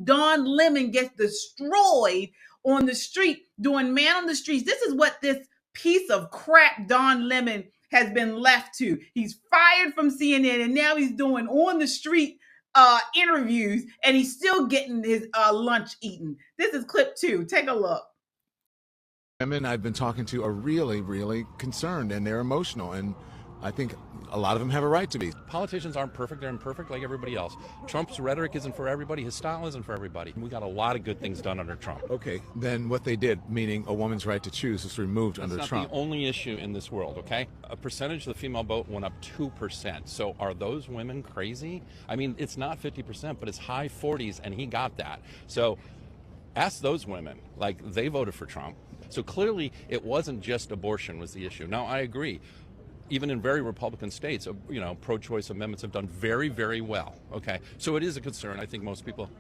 Don Lemon gets destroyed on the street doing man on the streets. This is what this piece of crap Don Lemon has been left to. He's fired from CNN and now he's doing on the street interviews and he's still getting his lunch eaten. This is clip 2. Take a look. Women I've been talking to are really, really concerned and they're emotional. And I think a lot of them have a right to be. Politicians aren't perfect. They're imperfect like everybody else. Trump's rhetoric isn't for everybody. His style isn't for everybody. We got a lot of good things done under Trump. Okay, then what they did, meaning a woman's right to choose, is removed under That's Trump. not the only issue in this world, okay? A percentage of the female vote went up 2%. So are those women crazy? I mean, it's not 50%, but it's high 40s, and he got that. So ask those women. Like, they voted for Trump. So clearly, it wasn't just abortion was the issue. Now, I agree. Even in very Republican states, pro-choice amendments have done very, very well, okay? So it is a concern. I think most people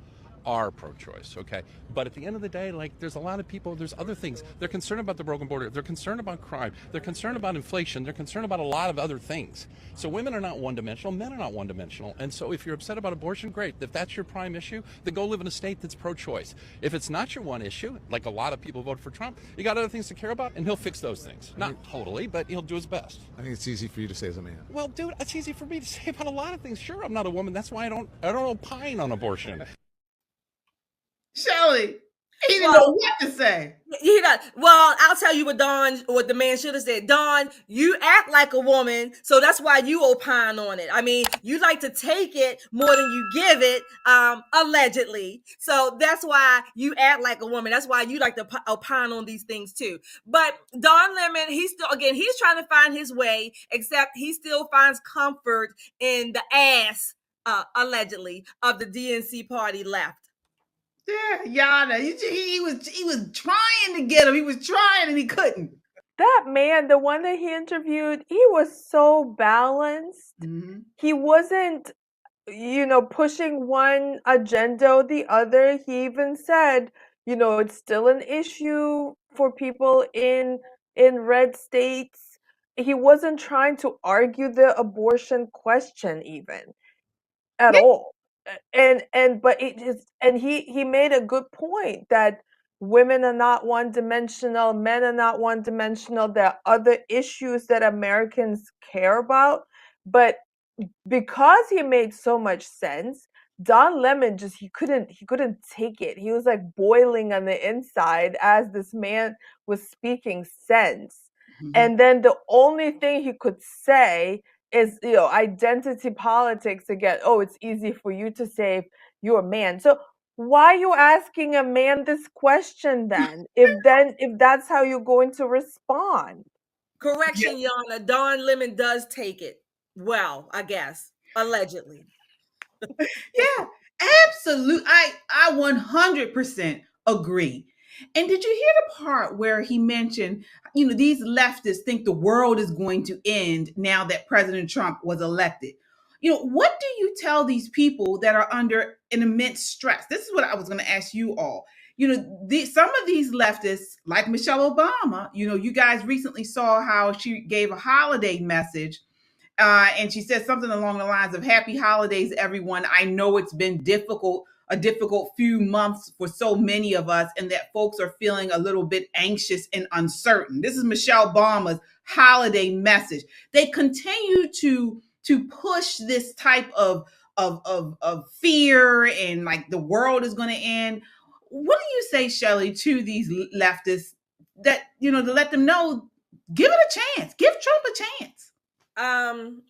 are pro-choice, okay? But at the end of the day, like, there's a lot of people, there's other things. They're concerned about the broken border. They're concerned about crime. They're concerned about inflation. They're concerned about a lot of other things. So women are not one-dimensional. Men are not one-dimensional. And so if you're upset about abortion, great. If that's your prime issue, then go live in a state that's pro-choice. If it's not your one issue, like a lot of people vote for Trump, you got other things to care about, and he'll fix those things. Not totally, but he'll do his best. I think it's easy for you to say as a man. Well, dude, it's easy for me to say about a lot of things. Sure, I'm not a woman. That's why I don't opine on abortion. Shelly, he didn't know what to say. Well, I'll tell you what the man should have said. Don, you act like a woman, so that's why you opine on it. I mean, you like to take it more than you give it, allegedly. So that's why you act like a woman. That's why you like to opine on these things too. But Don Lemon, he's trying to find his way, except he still finds comfort in the ass, allegedly, of the DNC party left. Yeah, Yana, he was trying to get him. He was trying and he couldn't. That man, the one that he interviewed, he was so balanced. Mm-hmm. He wasn't, pushing one agenda or the other. He even said, it's still an issue for people in red states. He wasn't trying to argue the abortion question even at all. But he made a good point that women are not one-dimensional, men are not one-dimensional. There are other issues that Americans care about, but because he made so much sense, Don Lemon he couldn't take it. He was like boiling on the inside as this man was speaking sense. Mm-hmm. And then the only thing he could say is, identity politics again. Oh, it's easy for you to say if you're a man. So why are you asking a man this question then? If that's how you're going to respond? Correction, Yana. Don Lemon does take it well, I guess, allegedly. Yeah, absolutely. I 100% agree. And did you hear the part where he mentioned, these leftists think the world is going to end now that President Trump was elected? What do you tell these people that are under an immense stress? This is what I was going to ask you all. Some of these leftists, like Michelle Obama, you guys recently saw how she gave a holiday message. And she said something along the lines of "Happy holidays, everyone. I know it's been a difficult few months for so many of us, and that folks are feeling a little bit anxious and uncertain." This is Michelle Obama's holiday message. They continue to push this type of fear and like the world is going to end. What do you say, Shelley, to these leftists that, to let them know, give it a chance, give Trump a chance?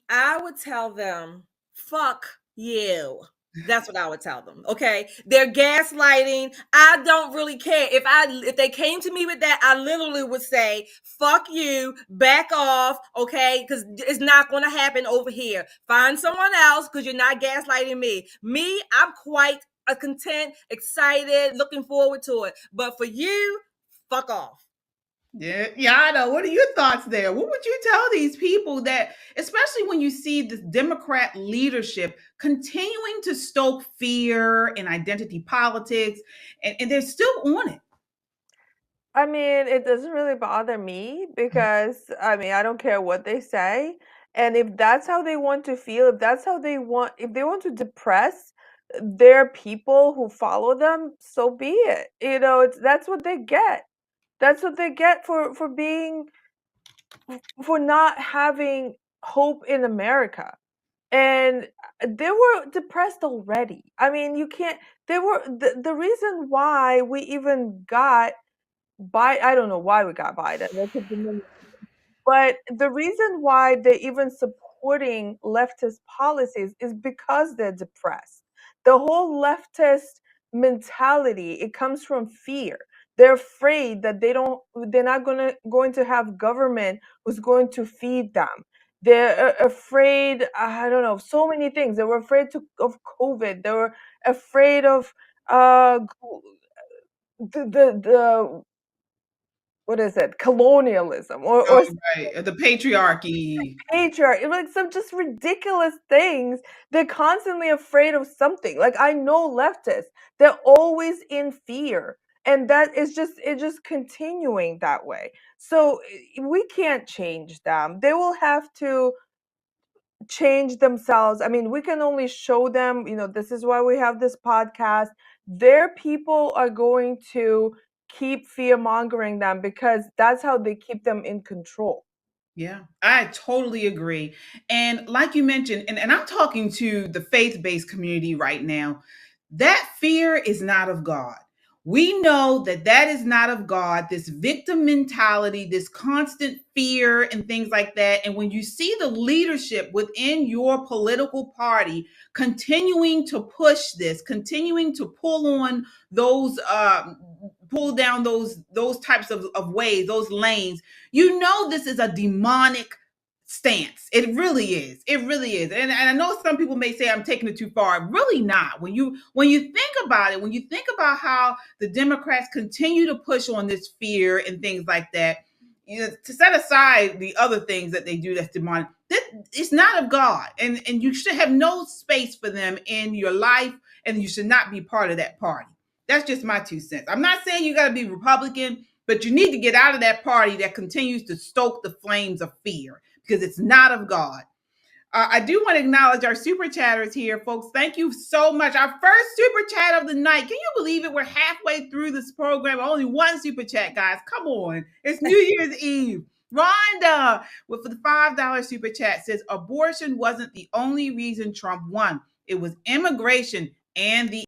I would tell them, fuck you. That's what I would tell them. Okay. They're gaslighting. I don't really care. If they came to me with that, I literally would say, fuck you, back off. Okay. Because it's not going to happen over here. Find someone else because you're not gaslighting me. I'm quite content, excited, looking forward to it. But for you, fuck off. Yeah, I know. What are your thoughts there? What would you tell these people that, especially when you see this Democrat leadership continuing to stoke fear and identity politics, and they're still on it? I mean, it doesn't really bother me because, I don't care what they say. And if that's how they want to feel, if they want to depress they're people who follow them, so be it. You know, that's what they get. That's what they get for being for not having hope in America. And they were depressed already. I mean, you can't. They were the reason why we even got I don't know why we got Biden. That could be but the reason why they're even supporting leftist policies is because they're depressed. The whole leftist mentality, it comes from fear. They're afraid that they're not going to have government who's going to feed them. They're afraid, I don't know, so many things. They were afraid of COVID. They were afraid of uh the what is it, colonialism or Oh, right. The patriarchy. patriarchy, like some just ridiculous things. They're constantly afraid of something. Like I know leftists, they're always in fear. And that is just continuing that way. So we can't change them. They will have to change themselves. I mean, we can only show them, this is why we have this podcast. Their people are going to keep fear mongering them because that's how they keep them in control. Yeah, I totally agree. And like you mentioned, and I'm talking to the faith based community right now, that fear is not of God. We know that that is not of God, this victim mentality, this constant fear, and things like that. And when you see the leadership within your political party continuing to push this, continuing to pull on those, pull down those types of ways, those lanes, you know this is a demonic stance. It really is. It really is. And I know some people may say I'm taking it too far. Really not. When you think about it, when you think about how the Democrats continue to push on this fear and things like that, to set aside the other things that they do that's demonic, it's not of God. And you should have no space for them in your life, and you should not be part of that party. That's just my 2 cents. I'm not saying you got to be Republican, but you need to get out of that party that continues to stoke the flames of fear because it's not of God. I do want to acknowledge our super chatters here, folks. Thank you so much. Our first super chat of the night. Can you believe it? We're halfway through this program. Only one super chat, guys. Come on. It's New Year's Eve. Rhonda with the $5 super chat says abortion wasn't the only reason Trump won. It was immigration and the